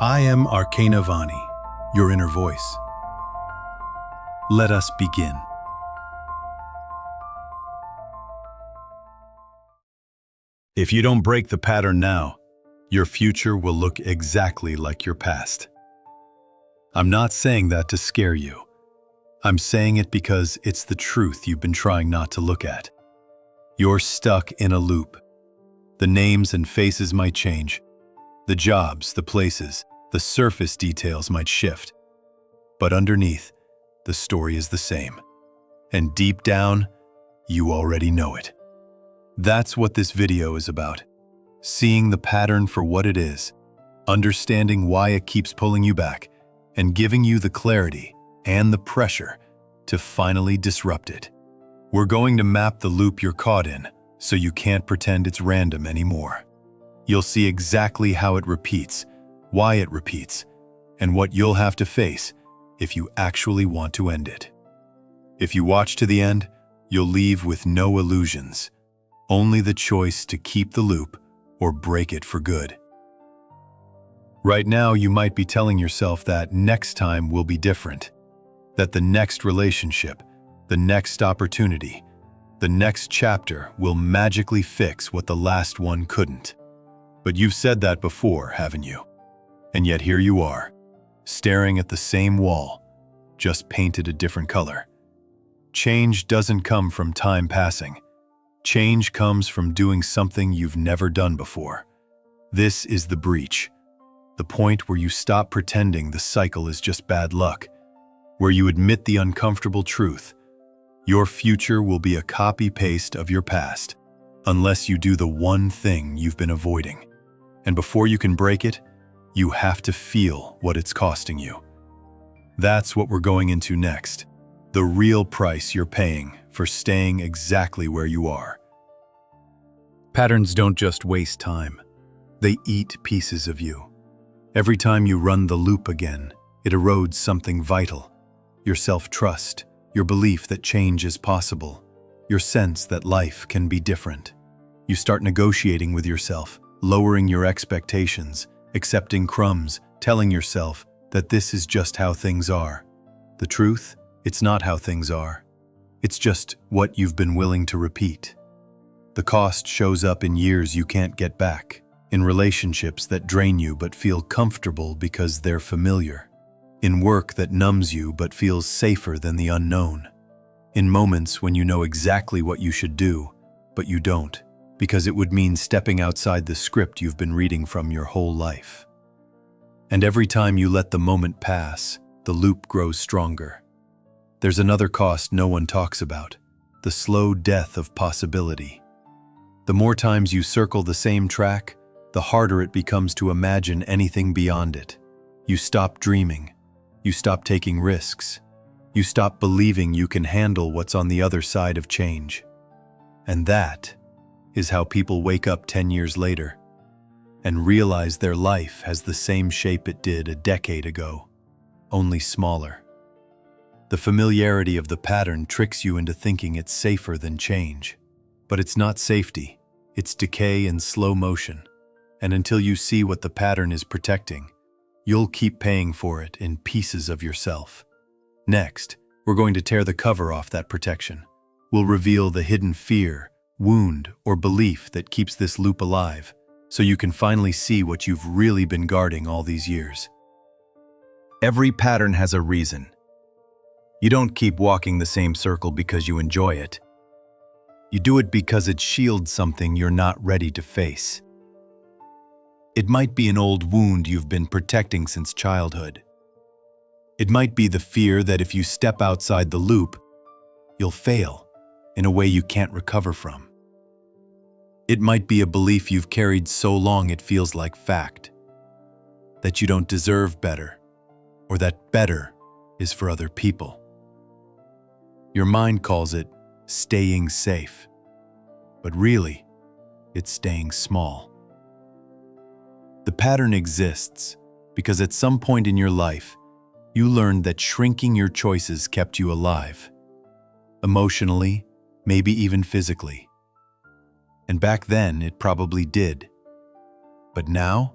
I am Arcana Vani, your inner voice. Let us begin. If you don't break the pattern now, your future will look exactly like your past. I'm not saying that to scare you. I'm saying it because it's the truth you've been trying not to look at. You're stuck in a loop. The names and faces might change. The jobs, the places, the surface details might shift. But underneath, the story is the same. And deep down, you already know it. That's what this video is about. Seeing the pattern for what it is, understanding why it keeps pulling you back, and giving you the clarity and the pressure to finally disrupt it. We're going to map the loop you're caught in, so you can't pretend it's random anymore. You'll see exactly how it repeats, why it repeats, and what you'll have to face if you actually want to end it. If you watch to the end, you'll leave with no illusions, only the choice to keep the loop or break it for good. Right now, you might be telling yourself that next time will be different, that the next relationship, the next opportunity, the next chapter will magically fix what the last one couldn't. But you've said that before, haven't you? And yet here you are, staring at the same wall, just painted a different color. Change doesn't come from time passing. Change comes from doing something you've never done before. This is the breach. The point where you stop pretending the cycle is just bad luck, where you admit the uncomfortable truth. Your future will be a copy-paste of your past, unless you do the one thing you've been avoiding. And before you can break it, you have to feel what it's costing you. That's what we're going into next, the real price you're paying for staying exactly where you are. Patterns don't just waste time, they eat pieces of you. Every time you run the loop again, it erodes something vital. Your self-trust, your belief that change is possible, your sense that life can be different. You start negotiating with yourself, lowering your expectations, accepting crumbs, telling yourself that this is just how things are. The truth, it's not how things are. It's just what you've been willing to repeat. The cost shows up in years you can't get back, in relationships that drain you but feel comfortable because they're familiar, in work that numbs you but feels safer than the unknown, in moments when you know exactly what you should do, but you don't, because it would mean stepping outside the script you've been reading from your whole life. And every time you let the moment pass, the loop grows stronger. There's another cost no one talks about, the slow death of possibility. The more times you circle the same track, the harder it becomes to imagine anything beyond it. You stop dreaming. You stop taking risks. You stop believing you can handle what's on the other side of change. And that is how people wake up 10 years later and realize their life has the same shape it did a decade ago, only smaller. The familiarity of the pattern tricks you into thinking it's safer than change. But it's not safety, it's decay in slow motion. And until you see what the pattern is protecting, you'll keep paying for it in pieces of yourself. Next, we're going to tear the cover off that protection. We'll reveal the hidden fear, wound, or belief that keeps this loop alive, so you can finally see what you've really been guarding all these years. Every pattern has a reason. You don't keep walking the same circle because you enjoy it. You do it because it shields something you're not ready to face. It might be an old wound you've been protecting since childhood. It might be the fear that if you step outside the loop, you'll fail in a way you can't recover from. It might be a belief you've carried so long it feels like fact, that you don't deserve better, or that better is for other people. Your mind calls it staying safe, but really, it's staying small. The pattern exists because at some point in your life, you learned that shrinking your choices kept you alive. Emotionally, maybe even physically. And back then, it probably did. But now,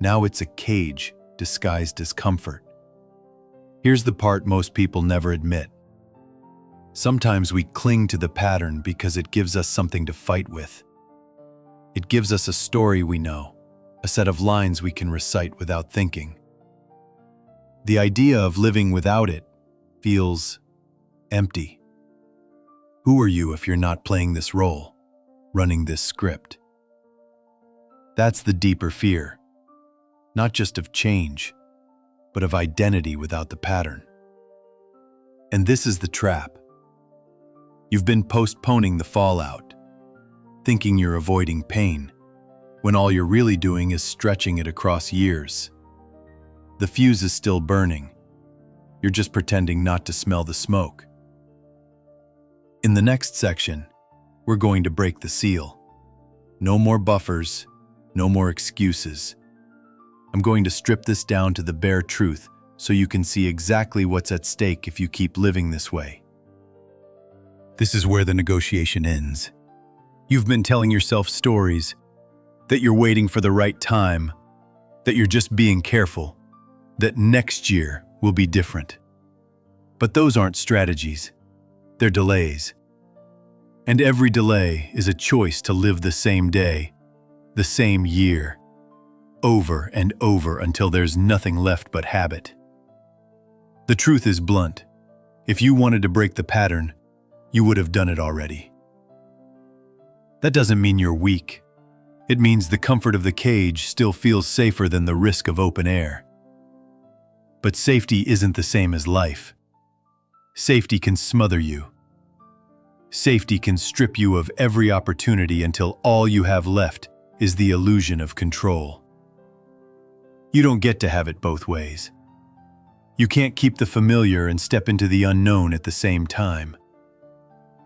Now it's a cage disguised as comfort. Here's the part most people never admit. Sometimes we cling to the pattern because it gives us something to fight with. It gives us a story we know, a set of lines we can recite without thinking. The idea of living without it feels empty. Who are you if you're not playing this role, running this script? That's the deeper fear, not just of change, but of identity without the pattern. And this is the trap. You've been postponing the fallout, thinking you're avoiding pain, when all you're really doing is stretching it across years. The fuse is still burning. You're just pretending not to smell the smoke. In the next section, we're going to break the seal. No more buffers, no more excuses. I'm going to strip this down to the bare truth so you can see exactly what's at stake if you keep living this way. This is where the negotiation ends. You've been telling yourself stories, that you're waiting for the right time, that you're just being careful, that next year will be different. But those aren't strategies, they're delays. And every delay is a choice to live the same day, the same year, over and over until there's nothing left but habit. The truth is blunt. If you wanted to break the pattern, you would have done it already. That doesn't mean you're weak. It means the comfort of the cage still feels safer than the risk of open air. But safety isn't the same as life. Safety can smother you. Safety can strip you of every opportunity until all you have left is the illusion of control. You don't get to have it both ways. You can't keep the familiar and step into the unknown at the same time.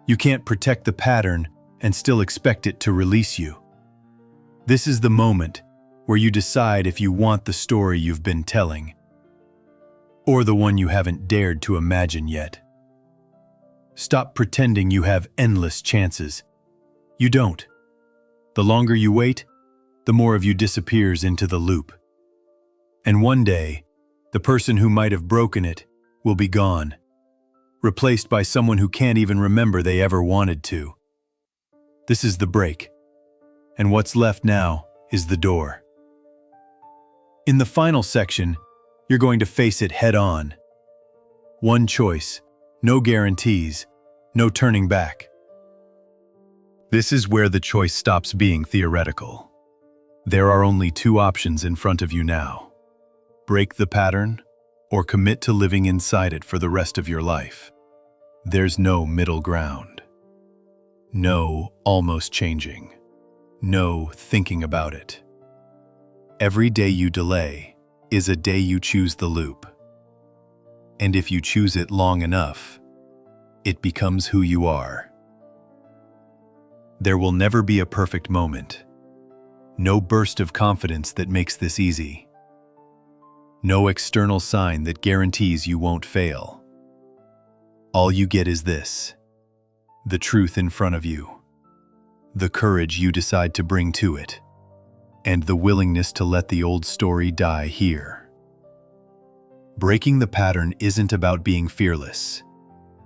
You can't protect the pattern and still expect it to release you. This is the moment where you decide if you want the story you've been telling, or the one you haven't dared to imagine yet. Stop pretending you have endless chances. You don't. The longer you wait, the more of you disappears into the loop. And one day, the person who might have broken it will be gone, replaced by someone who can't even remember they ever wanted to. This is the break, and what's left now is the door. In the final section, you're going to face it head on. One choice, no guarantees, no turning back. This is where the choice stops being theoretical. There are only two options in front of you now. Break the pattern, or commit to living inside it for the rest of your life. There's no middle ground. No almost changing. No thinking about it. Every day you delay is a day you choose the loop. And if you choose it long enough, it becomes who you are. There will never be a perfect moment. No burst of confidence that makes this easy. No external sign that guarantees you won't fail. All you get is this: the truth in front of you, the courage you decide to bring to it, and the willingness to let the old story die here. Breaking the pattern isn't about being fearless.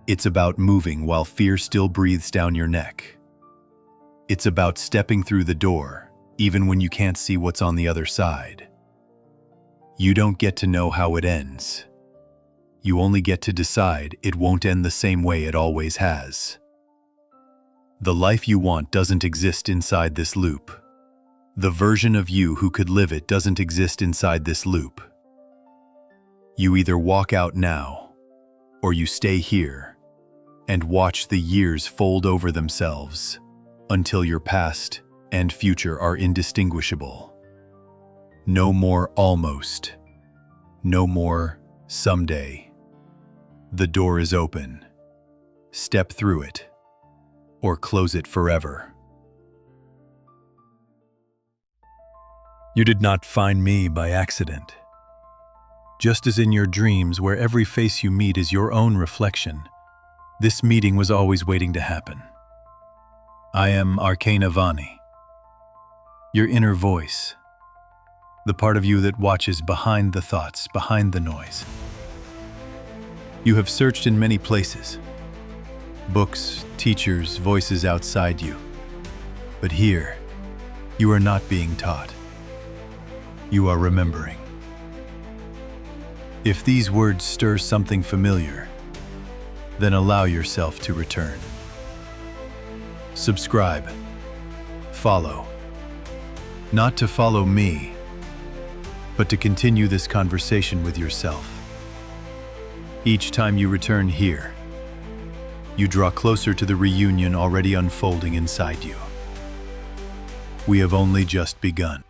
It's about moving while fear still breathes down your neck. It's about stepping through the door, even when you can't see what's on the other side. You don't get to know how it ends. You only get to decide it won't end the same way it always has. The life you want doesn't exist inside this loop. The version of you who could live it doesn't exist inside this loop. You either walk out now, or you stay here and watch the years fold over themselves until your past and future are indistinguishable. No more almost. No more someday. The door is open. Step through it, or close it forever. You did not find me by accident. Just as in your dreams, where every face you meet is your own reflection, this meeting was always waiting to happen. I am Arcana Vani, your inner voice, the part of you that watches behind the thoughts, behind the noise. You have searched in many places, books, teachers, voices outside you. But here, you are not being taught. You are remembering. If these words stir something familiar, then allow yourself to return. Subscribe. Follow. Not to follow me, but to continue this conversation with yourself. Each time you return here, you draw closer to the reunion already unfolding inside you. We have only just begun.